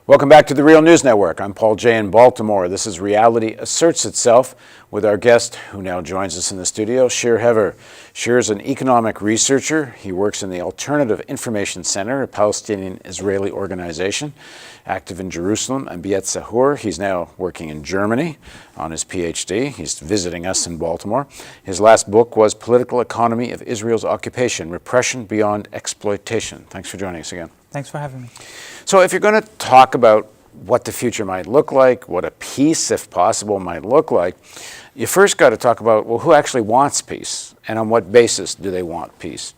Welcome back to the Real News Network. I'm Paul Jay in Baltimore. This is Reality Asserts Itself with our guest who now joins us in the studio, Shir Hever. Shir is an economic researcher. He works in the Alternative Information Center, a Palestinian-Israeli organization, active in Jerusalem and Beit Sahur. He's now working in Germany on his PhD. He's visiting us in Baltimore. His last book was Political Economy of Israel's Occupation, Repression Beyond Exploitation. Thanks for joining us again. Thanks for having me. So if you're going to talk about what the future might look like, what a peace, if possible, might look like, you first got to talk about, well, who actually wants peace and on what basis do they want peace?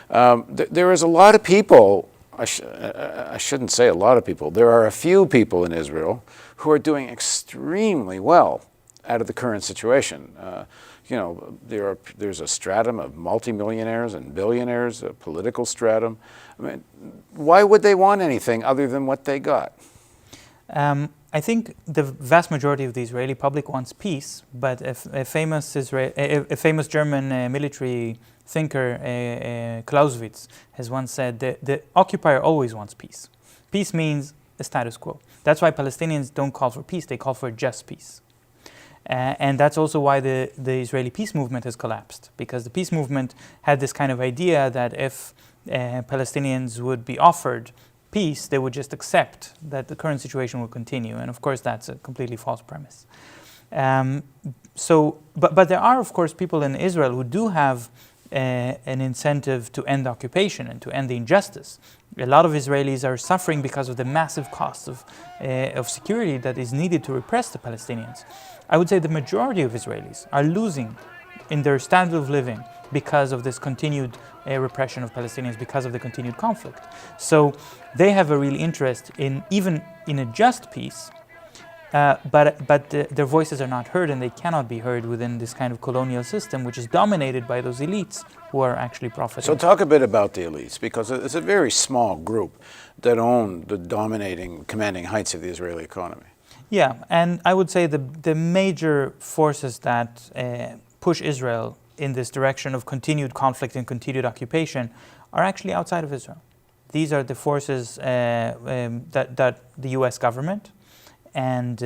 There is a lot of people, I shouldn't say a lot of people, there are a few people in Israel who are doing extremely well out of the current situation. There's a stratum of multimillionaires and billionaires, a political stratum. I mean, why would they want anything other than what they got? I think the vast majority of the Israeli public wants peace, but a famous German military thinker, Clausewitz, has once said that the occupier always wants peace. Peace means a status quo. That's why Palestinians don't call for peace, they call for just peace. And that's also why the Israeli peace movement has collapsed, because the peace movement had this kind of idea that if Palestinians would be offered peace, they would just accept that the current situation will continue. And of course, that's a completely false premise. But there are, of course, people in Israel who do have an incentive to end occupation and to end the injustice. A lot of Israelis are suffering because of the massive cost of security that is needed to repress the Palestinians. I would say the majority of Israelis are losing in their standard of living because of this continued repression of Palestinians, because of the continued conflict. So they have a real interest even in a just peace, but their voices are not heard, and they cannot be heard within this kind of colonial system, which is dominated by those elites who are actually profiting. So talk a bit about the elites, because it's a very small group that own the dominating, commanding heights of the Israeli economy. Yeah, and I would say the major forces that push Israel in this direction of continued conflict and continued occupation are actually outside of Israel. These are the forces that the U.S. government and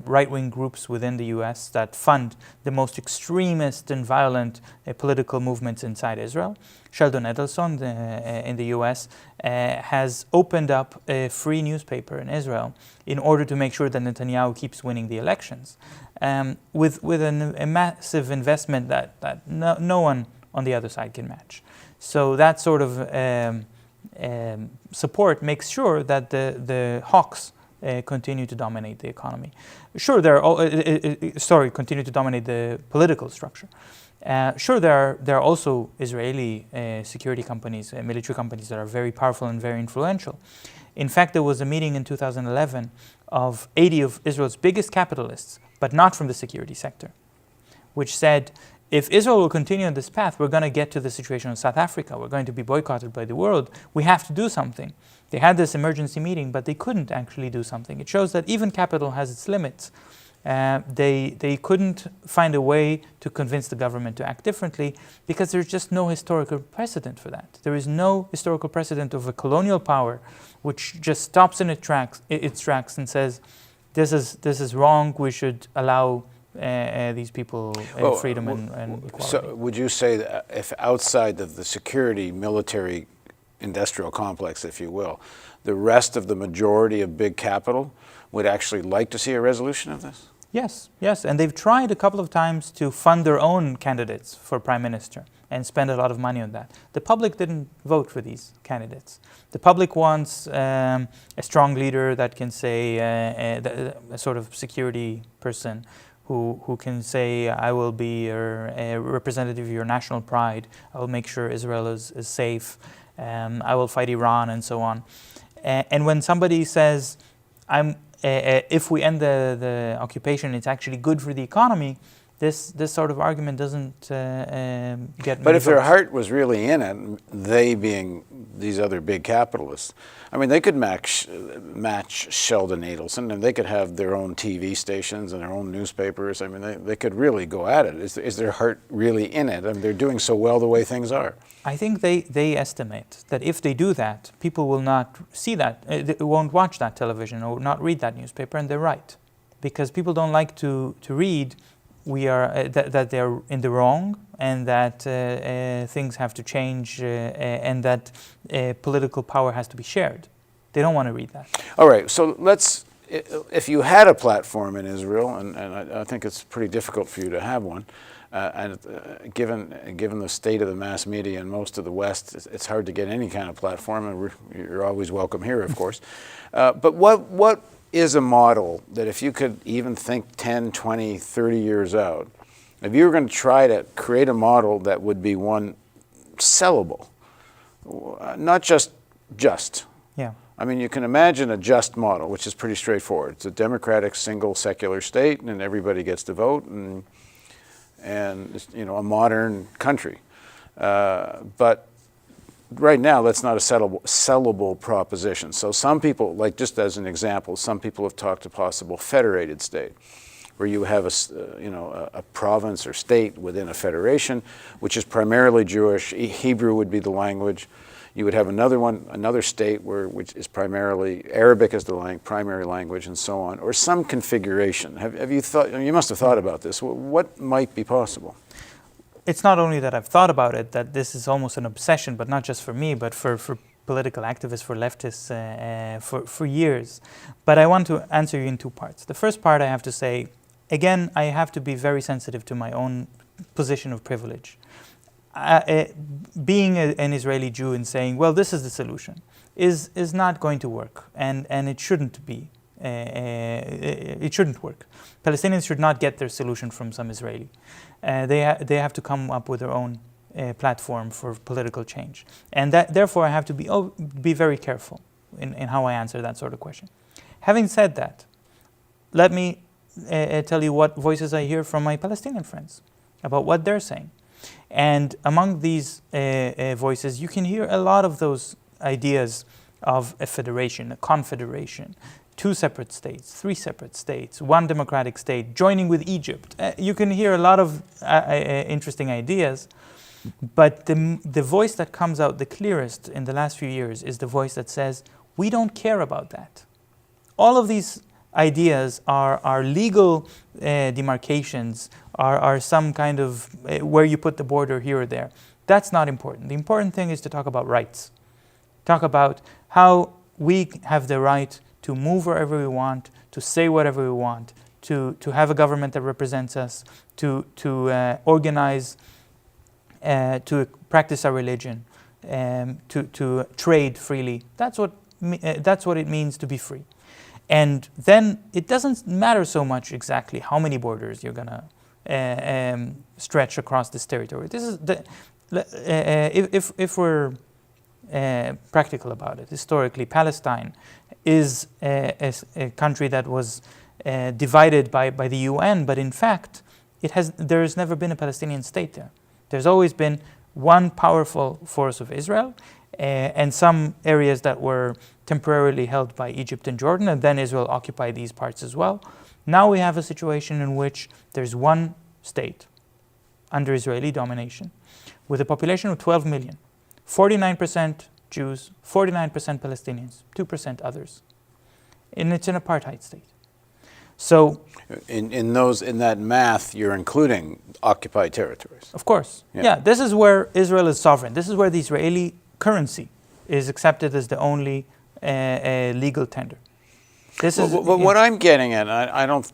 right-wing groups within the U.S. that fund the most extremist and violent political movements inside Israel. Sheldon Adelson in the U.S. Has opened up a free newspaper in Israel in order to make sure that Netanyahu keeps winning the elections, with a massive investment that no one on the other side can match. So that sort of support makes sure that the hawks continue to dominate the economy. Sure, continue to dominate the political structure. Sure, there are also Israeli security companies, military companies that are very powerful and very influential. In fact, there was a meeting in 2011 of 80 of Israel's biggest capitalists, but not from the security sector, which said, if Israel will continue on this path, we're going to get to the situation in South Africa. We're going to be boycotted by the world. We have to do something. They had this emergency meeting, but they couldn't actually do something. It shows that even capital has its limits. They couldn't find a way to convince the government to act differently because there's just no historical precedent for that. There is no historical precedent of a colonial power which just stops in its tracks and says, this is wrong, we should allow these people freedom and equality. So would you say that if outside of the security, military, industrial complex, if you will, the rest of the majority of big capital would actually like to see a resolution of this? Yes, and they've tried a couple of times to fund their own candidates for prime minister and spend a lot of money on that. The public didn't vote for these candidates. The public wants a strong leader that can say, a sort of security person who can say, I will be a representative of your national pride, I will make sure Israel is safe, I will fight Iran, and so on. And when somebody says, if we end the occupation, it's actually good for the economy, this sort of argument doesn't get. But if their heart was really in it, they being these other big capitalists. I mean, they could match Sheldon Adelson, and they could have their own TV stations and their own newspapers. I mean, they could really go at it. Is their heart really in it? I mean, they're doing so well the way things are. I think they estimate that if they do that, people will not see that, they won't watch that television or not read that newspaper, and they're right. Because people don't like to read that they're in the wrong, and that things have to change, and that political power has to be shared. They don't want to read that. All right, so if you had a platform in Israel, and I think it's pretty difficult for you to have one, and given the state of the mass media in most of the West, it's hard to get any kind of platform, and you're always welcome here, of course. But what is a model that if you could even think 10, 20, 30 years out, if you were going to try to create a model that would be one sellable, not just. Yeah. I mean, you can imagine a just model, which is pretty straightforward. It's a democratic, single, secular state, and everybody gets to vote, and a modern country. But right now, that's not a sellable proposition. So some people, like just as an example, some people have talked a possible federated state, where you have a province or state within a federation, which is primarily Jewish. Hebrew would be the language. You would have another state which is primarily Arabic as the primary language, and so on, or some configuration. Have you thought? You must have thought about this. What might be possible? It's not only that I've thought about it, that this is almost an obsession, but not just for me, but for political activists, for leftists, for years. But I want to answer you in two parts. The first part, I have to say, again, I have to be very sensitive to my own position of privilege. Being an Israeli Jew and saying, well, this is the solution, is not going to work, and it shouldn't be. It shouldn't work. Palestinians should not get their solution from some Israeli. They have to come up with their own platform for political change, and therefore I have to be very careful in how I answer that sort of question. Having said that, let me tell you what voices I hear from my Palestinian friends about what they're saying. And among these voices, you can hear a lot of those ideas of a federation, a confederation, 2 separate states, 3 separate states, 1 democratic state, joining with Egypt. You can hear a lot of interesting ideas, but the voice that comes out the clearest in the last few years is the voice that says, we don't care about that. All of these ideas are legal demarcations, are some kind of where you put the border here or there. That's not important. The important thing is to talk about rights. Talk about how we have the right to move wherever we want, to say whatever we want, to have a government that represents us, to organize, to practice our religion, to trade freely. That's what it means to be free. And then it doesn't matter so much exactly how many borders you're gonna stretch across this territory. This is if we're practical about it. Historically, Palestine is a country that was divided by the UN, but in fact, there has never been a Palestinian state there. There's always been one powerful force of Israel, and some areas that were temporarily held by Egypt and Jordan, and then Israel occupied these parts as well. Now we have a situation in which there's one state under Israeli domination with a population of 12 million, 49% Jews, 49% Palestinians, 2% others. And it's an apartheid state. So in that math, you're including occupied territories. Of course. Yeah, this is where Israel is sovereign. This is where the Israeli currency is accepted as the only legal tender. What I'm getting at, I don't,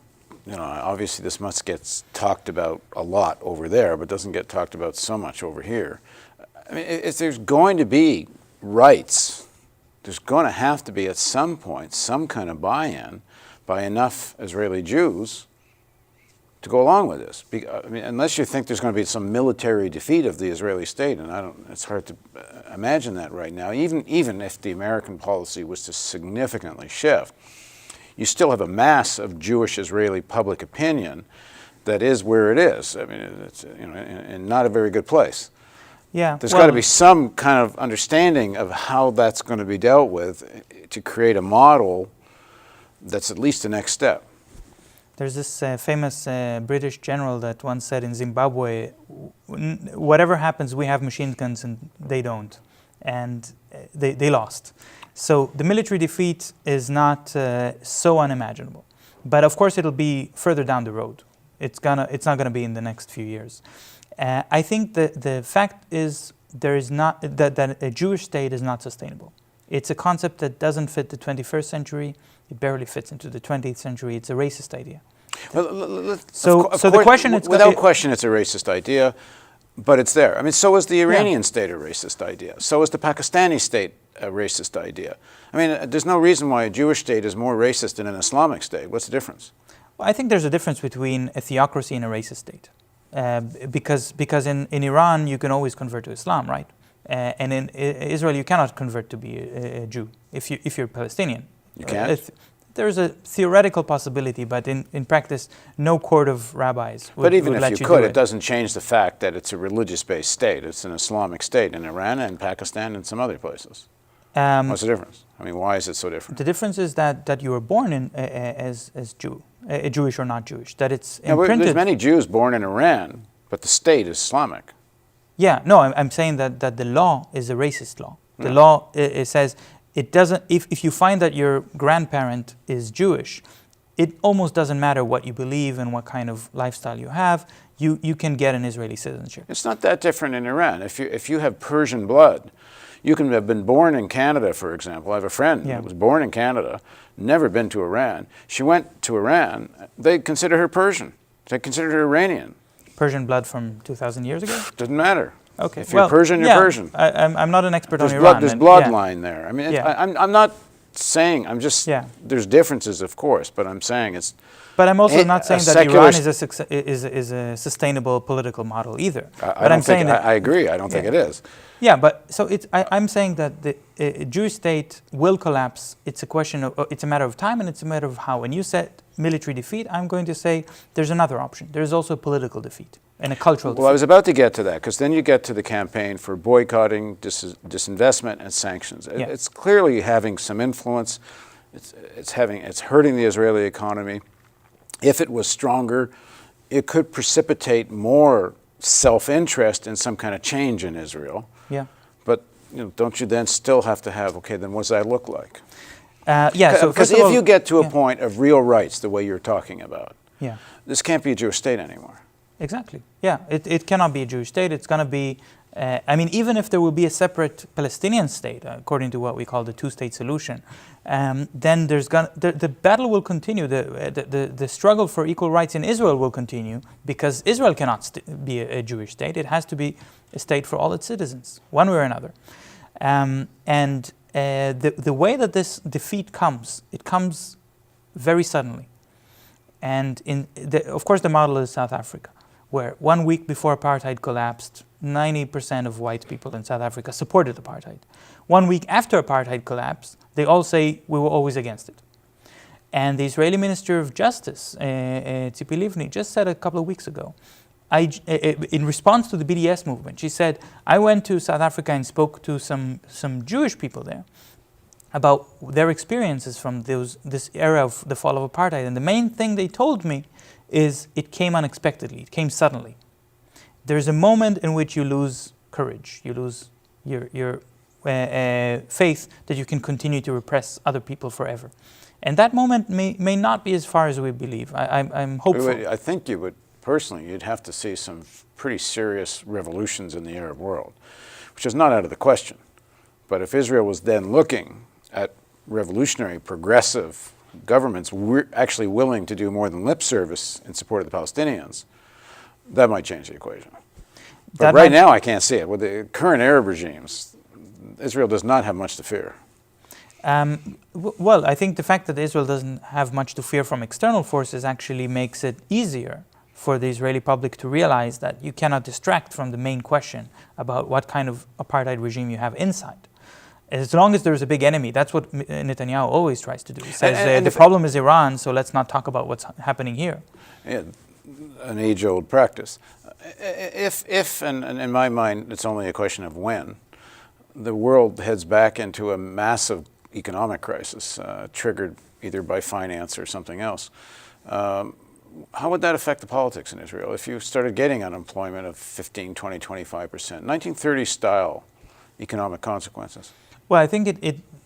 obviously this must get talked about a lot over there, but doesn't get talked about so much over here. I mean, if there's going to be rights, there's going to have to be at some point some kind of buy-in by enough Israeli Jews to go along with this. I mean, unless you think there's going to be some military defeat of the Israeli state, and it's hard to imagine that right now. Even if the American policy was to significantly shift, you still have a mass of Jewish Israeli public opinion that is where it is. I mean, it's in not a very good place. Yeah. There's got to be some kind of understanding of how that's going to be dealt with to create a model that's at least the next step. There's this famous British general that once said in Zimbabwe, whatever happens, we have machine guns and they don't. And they lost. So the military defeat is not so unimaginable. But of course it'll be further down the road. It's not gonna be in the next few years. I think the fact is that a Jewish state is not sustainable. It's a concept that doesn't fit the 21st century. It barely fits into the 20th century. It's a racist idea. Well, so the question is, without question, it's a racist idea, but it's there. I mean, so is the Iranian state a racist idea. So is the Pakistani state a racist idea. I mean, there's no reason why a Jewish state is more racist than an Islamic state. What's the difference? Well, I think there's a difference between a theocracy and a racist state. Because in Iran, you can always convert to Islam, right? And in Israel, you cannot convert to be a Jew if you're Palestinian. You can't? There's a theoretical possibility, but in practice, no court of rabbis would let you do it. But even if you could, it doesn't change the fact that it's a religious-based state. It's an Islamic state in Iran and Pakistan and some other places. What's the difference? I mean, why is it so different? The difference is that you were born in as Jewish or not Jewish. That it's imprinted. There's many Jews born in Iran, but the state is Islamic. Yeah, no, I'm saying that the law is a racist law. The law it says it doesn't. If you find that your grandparent is Jewish, it almost doesn't matter what you believe and what kind of lifestyle you have. You can get an Israeli citizenship. It's not that different in Iran. If you have Persian blood, you can have been born in Canada, for example. I have a friend who was born in Canada, never been to Iran. She went to Iran. They consider her Persian. They consider her Iranian. Persian blood from 2,000 years ago? Doesn't matter. Okay. If you're Persian, you're Persian. I'm not an expert on Iran. There's bloodline there. I mean, I'm not saying, I'm just, there's differences, of course, but I'm saying it's... But I'm also not saying that Iran is a sustainable political model either. I agree. I don't think it is. Yeah, but so I'm saying that the Jewish state will collapse. It's a question of, it's a matter of time and it's a matter of how. When you said military defeat, I'm going to say there's another option. There's also a political defeat and a cultural defeat. Well, I was about to get to that because then you get to the campaign for boycotting, disinvestment, and sanctions. Yeah. It's clearly having some influence. It's hurting the Israeli economy. If it was stronger, it could precipitate more self-interest in some kind of change in Israel. Yeah. But don't you then still have to have, okay, then what does that look like? So because if you get to a point of real rights, the way you're talking about, this can't be a Jewish state anymore. Exactly. Yeah, it cannot be a Jewish state. It's going to be, even if there will be a separate Palestinian state, according to what we call the two-state solution, then the battle will continue. The struggle for equal rights in Israel will continue because Israel cannot be a Jewish state. It has to be a state for all its citizens, one way or another. The way that this defeat comes, it comes very suddenly. And of course, the model is South Africa, where 1 week before apartheid collapsed, 90% of white people in South Africa supported apartheid. 1 week after apartheid collapsed, they all say we were always against it. And the Israeli Minister of Justice, Tzipi Livni, just said a couple of weeks ago, in response to the BDS movement, she said, I went to South Africa and spoke to some Jewish people there about their experiences from this era of the fall of apartheid. And the main thing they told me is it came unexpectedly, it came suddenly. There's a moment in which you lose courage, you lose your faith that you can continue to repress other people forever. And that moment may not be as far as we believe. I'm hopeful. I think you would, personally, you'd have to see some pretty serious revolutions in the Arab world, which is not out of the question. But if Israel was then looking at revolutionary, progressive governments actually willing to do more than lip service in support of the Palestinians, that might change the equation. But right now, I can't see it. With the current Arab regimes, Israel does not have much to fear. Well, I think the fact that Israel doesn't have much to fear from external forces actually makes it easier for the Israeli public to realize that you cannot distract from the main question about what kind of apartheid regime you have inside. As long as there's a big enemy, that's what Netanyahu always tries to do. He says the problem is Iran, so let's not talk about what's happening here. Yeah, an age-old practice. If and in my mind, it's only a question of when, the world heads back into a massive economic crisis triggered either by finance or something else, how would that affect the politics in Israel if you started getting unemployment of 15, 20, 25%, 1930s style economic consequences? Well, I think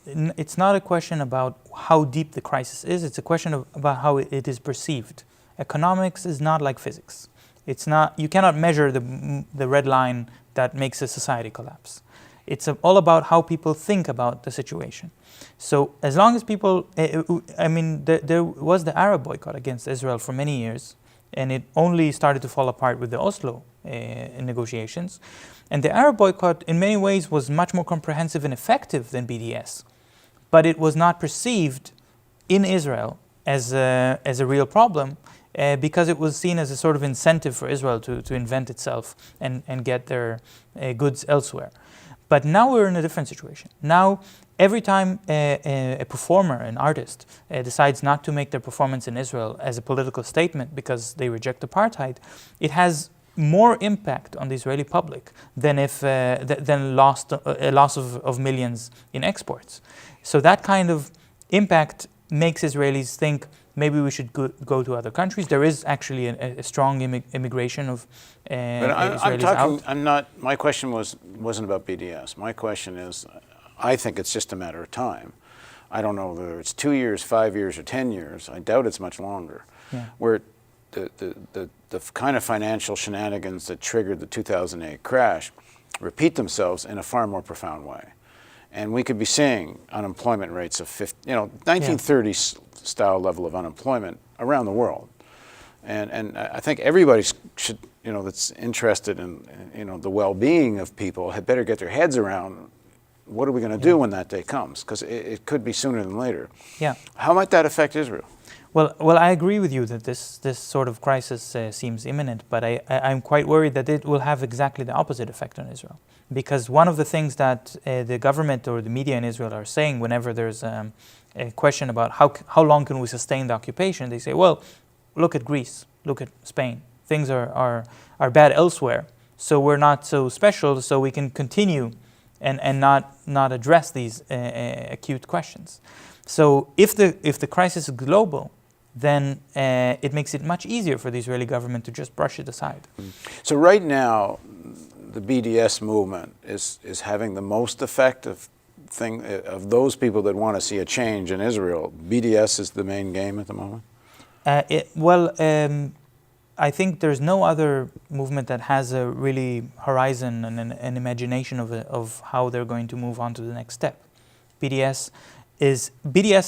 it's not a question about how deep the crisis is. It's a question about how it is perceived. Economics is not like physics. It's not. You cannot measure the red line that makes a society collapse. It's all about how people think about the situation. So as long as people, there was the Arab boycott against Israel for many years, and it only started to fall apart with the Oslo negotiations. And the Arab boycott, in many ways, was much more comprehensive and effective than BDS, but it was not perceived in Israel as a real problem because it was seen as a sort of incentive for Israel to invent itself and get their goods elsewhere. But now we're in a different situation. Now, every time a performer, an artist, decides not to make their performance in Israel as a political statement because they reject apartheid, it has more impact on the Israeli public than if a loss of millions in exports. So that kind of impact makes Israelis think maybe we should go to other countries. There is actually a strong immigration of Israelis out. My question wasn't about BDS. My question is, I think it's just a matter of time. I don't know whether it's 2 years, 5 years, or 10 years. I doubt it's much longer. Yeah. Where the kind of financial shenanigans that triggered the 2008 crash repeat themselves in a far more profound way. And we could be seeing unemployment rates of 1930s style level of unemployment around the world. And I think everybody should, that's interested in the well-being of people had better get their heads around what are we going to do when that day comes, because it could be sooner than later. Yeah. How might that affect Israel? Well, I agree with you that this sort of crisis seems imminent, but I'm quite worried that it will have exactly the opposite effect on Israel. Because one of the things that the government or the media in Israel are saying whenever there's a question about how long can we sustain the occupation, they say, well, look at Greece, look at Spain. Things are bad elsewhere, so we're not so special, so we can continue and not address these acute questions. So if the crisis is global, then it makes it much easier for the Israeli government to just brush it aside. So right now, the BDS movement is having the most effective thing of those people that want to see a change in Israel. BDS is the main game at the moment? I think there's no other movement that has a really horizon and an imagination of how they're going to move on to the next step. BDS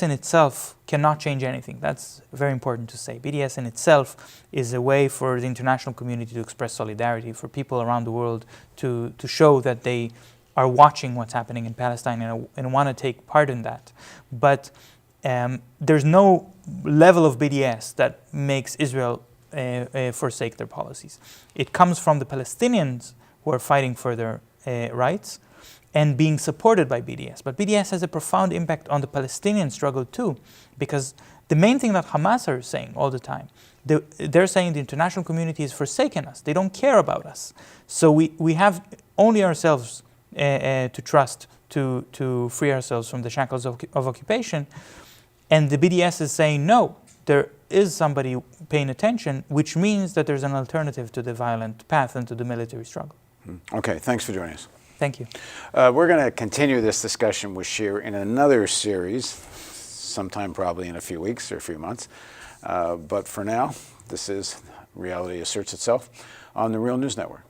in itself cannot change anything. That's very important to say. BDS in itself is a way for the international community to express solidarity, for people around the world to show that they are watching what's happening in Palestine and want to take part in that. But there's no level of BDS that makes Israel forsake their policies. It comes from the Palestinians who are fighting for their rights and being supported by BDS. But BDS has a profound impact on the Palestinian struggle too, because the main thing that Hamas are saying all the time, they're saying the international community has forsaken us. They don't care about us. So we have only ourselves to trust to free ourselves from the shackles of occupation. And the BDS is saying, no, there is somebody paying attention, which means that there's an alternative to the violent path and to the military struggle. Okay, thanks for joining us. Thank you. We're going to continue this discussion with Shir in another series, sometime probably in a few weeks or a few months. But for now, this is Reality Asserts Itself on the Real News Network.